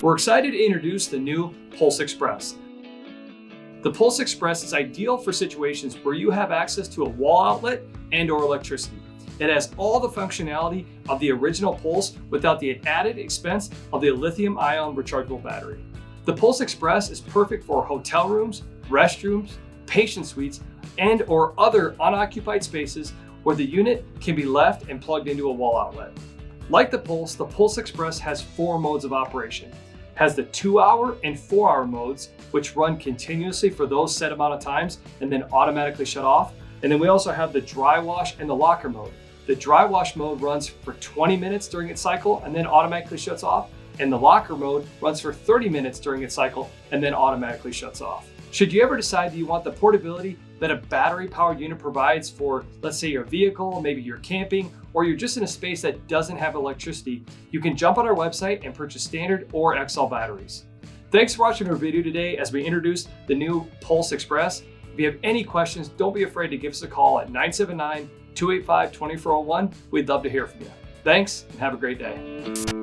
We're excited to introduce the new Pulse Express. The Pulse Express is ideal for situations where you have access to a wall outlet and/or electricity. It has all the functionality of the original Pulse without the added expense of the lithium-ion rechargeable battery. The Pulse Express is perfect for hotel rooms, restrooms, patient suites, and/or other unoccupied spaces where the unit can be left and plugged into a wall outlet. Like the Pulse Express has 4 modes of operation. It has the 2-hour and 4-hour modes, which run continuously for those set amount of times and then automatically shut off. And then we also have the dry wash and the locker mode. The dry wash mode runs for 20 minutes during its cycle and then automatically shuts off. And the locker mode runs for 30 minutes during its cycle and then automatically shuts off. Should you ever decide that you want the portability that a battery-powered unit provides for, let's say, your vehicle, maybe you're camping, or you're just in a space that doesn't have electricity, you can jump on our website and purchase standard or XL batteries. Thanks for watching our video today as we introduce the new Pulse Express. If you have any questions, don't be afraid to give us a call at 979-285-2401. We'd love to hear from you. Thanks and have a great day.